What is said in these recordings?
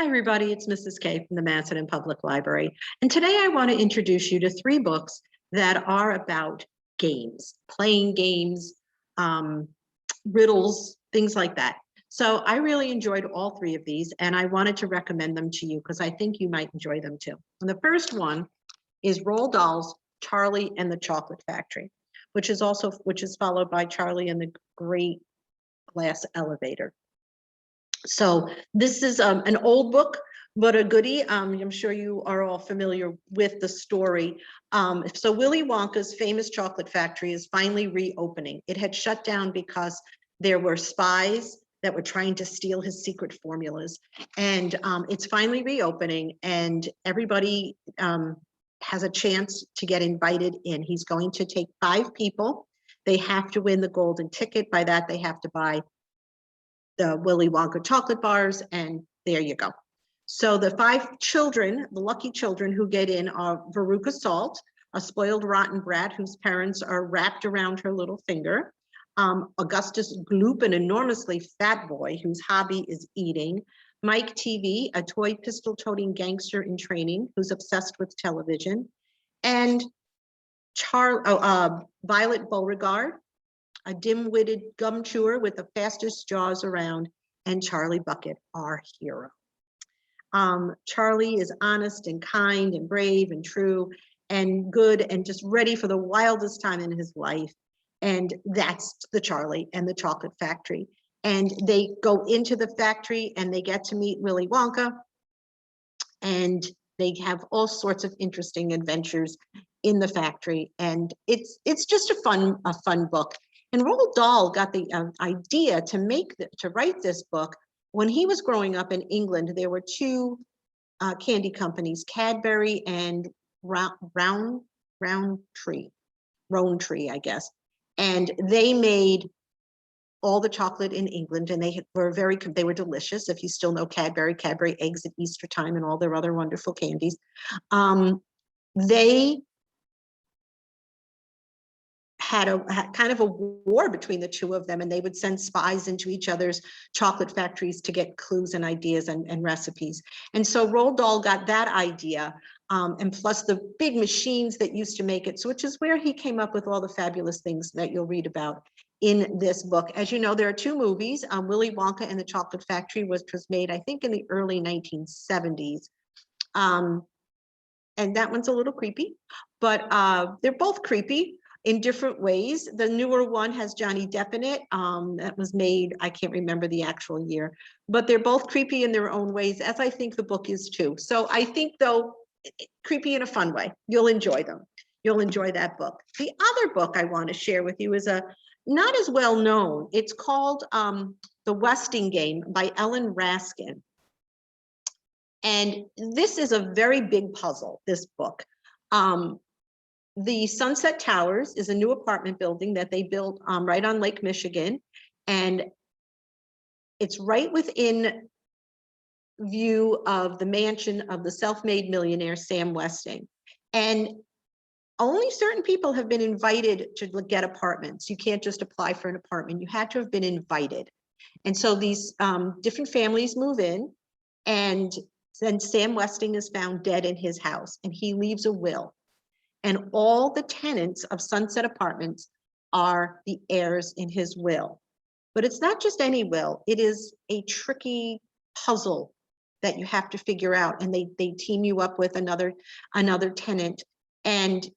Hi, everybody. It's Mrs. K from the Massillon Public Library. And today I want to introduce you to three books that are about games, playing games, riddles, things like that. So I really enjoyed all three of these, and I wanted to recommend them to you because I think you might enjoy them too. And the first one is Roald Dahl's Charlie and the Chocolate Factory, which is followed by Charlie and the Great Glass Elevator. So this is an old book, but a goodie. I'm sure you are all familiar with the story. So Willy Wonka's famous chocolate factory is finally reopening. It had shut down because there were spies that were trying to steal his secret formulas. And it's finally reopening, and everybody has a chance to get invited in. He's going to take 5 people. They have to win the golden ticket. By that, they have to buy the Willy Wonka chocolate bars, and there you go. So the 5 children, the lucky children who get in, are Veruca Salt, a spoiled rotten brat whose parents are wrapped around her little finger. Augustus Gloop, an enormously fat boy whose hobby is eating. Mike TV, a toy pistol-toting gangster in training who's obsessed with television. And Violet Beauregard, a dim-witted gum chewer with the fastest jaws around, and Charlie Bucket, our hero. Charlie is honest and kind and brave and true and good and just ready for the wildest time in his life. And that's the Charlie and the Chocolate Factory. And they go into the factory and they get to meet Willy Wonka, and they have all sorts of interesting adventures in the factory. And it's just a fun book. And Roald Dahl got the idea to write this book when he was growing up in England. There were 2 candy companies, Cadbury and Rowntree, I guess. And they made all the chocolate in England, and they were delicious. If you still know Cadbury eggs at Easter time and all their other wonderful candies. They had kind of a war between the 2 of them, and they would send spies into each other's chocolate factories to get clues and ideas and recipes. And so Roald Dahl got that idea, and plus the big machines that used to make it, so which is where he came up with all the fabulous things that you'll read about in this book. As you know, there are 2 movies, Willy Wonka and the Chocolate Factory, which was made, I think, in the early 1970s. And that one's a little creepy, but they're both creepy in different ways. The newer one has Johnny Depp in it. That was made, I can't remember the actual year, but they're both creepy in their own ways, as I think the book is too. So I think, though, creepy in a fun way. You'll enjoy them. You'll enjoy that book. The other book I want to share with you is not as well known. It's called The Westing Game by Ellen Raskin. And this is a very big puzzle, this book. The Sunset Towers is a new apartment building that they built right on Lake Michigan. And it's right within view of the mansion of the self-made millionaire, Sam Westing. And only certain people have been invited to get apartments. You can't just apply for an apartment. You had to have been invited. And so these different families move in, and then Sam Westing is found dead in his house, and he leaves a will. And all the tenants of Sunset Apartments are the heirs in his will. But it's not just any will. It is a tricky puzzle that you have to figure out. And they team you up with another tenant. And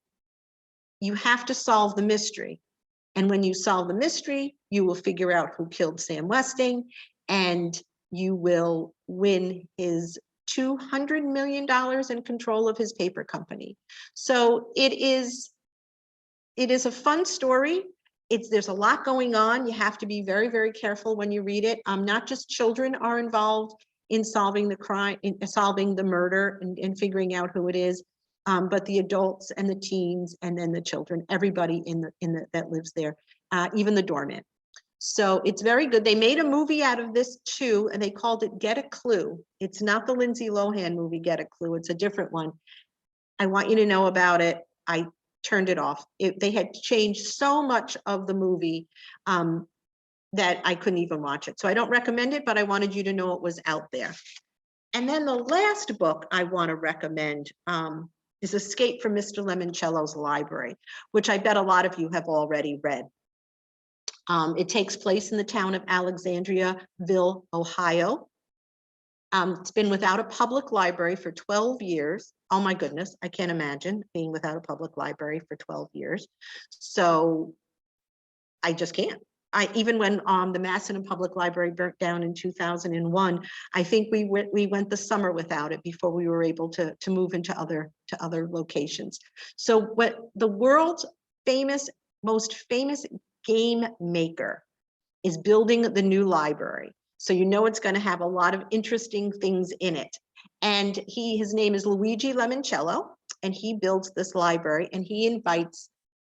you have to solve the mystery. And when you solve the mystery, you will figure out who killed Sam Westing, and you will win his $200 million in control of his paper company. So it is a fun story. There's a lot going on. You have to be very, very careful when you read it. Not just children are involved in solving the crime, in solving the murder and figuring out who it is, but the adults and the teens, and then the children, everybody that lives there, even the doorman. So it's very good. They made a movie out of this too, and they called it Get a Clue. It's not the Lindsay Lohan movie, Get a Clue. It's a different one. I want you to know about it. I turned it off. They had changed so much of the movie that I couldn't even watch it. So I don't recommend it, but I wanted you to know it was out there. And then the last book I want to recommend is Escape from Mr. Limoncello's Library, which I bet a lot of you have already read. It takes place in the town of Alexandriaville, Ohio. It's been without a public library for 12 years. Oh my goodness, I can't imagine being without a public library for 12 years. So I just can't. Even when the Macedon Public Library burnt down in 2001, I think we went the summer without it before we were able to move into other locations. So what the world's most famous game maker is building the new library. So you know it's going to have a lot of interesting things in it. And his name is Luigi Limoncello, and he builds this library, and he invites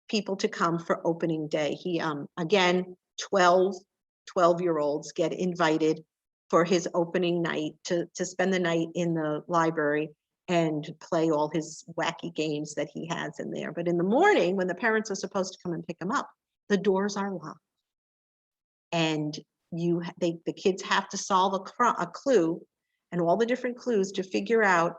people to come for opening day. He again, 12-year-olds get invited for his opening night to spend the night in the library and play all his wacky games that he has in there. But in the morning, when the parents are supposed to come and pick them up, the doors are locked. And the kids have to solve a clue, and all the different clues to figure out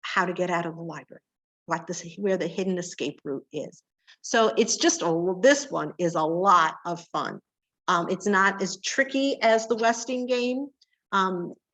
how to get out of the library, where the hidden escape route is. So it's just this one is a lot of fun. It's not as tricky as the Westing game.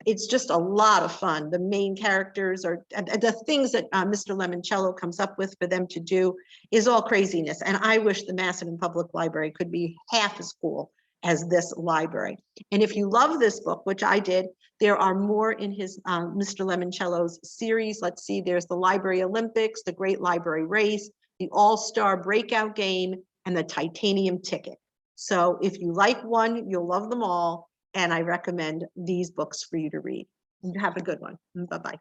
It's just a lot of fun. The main characters are the things that Mr. Limoncello comes up with for them to do is all craziness. And I wish the Macedon Public Library could be half as cool as this library. And if you love this book, which I did, there are more in his Mr. Limoncello's series. Let's see, there's the Library Olympics, the Great Library Race, the All-Star Breakout Game, and the Titanium Ticket. So if you like one, you'll love them all. And I recommend these books for you to read. You have a good one. Bye-bye.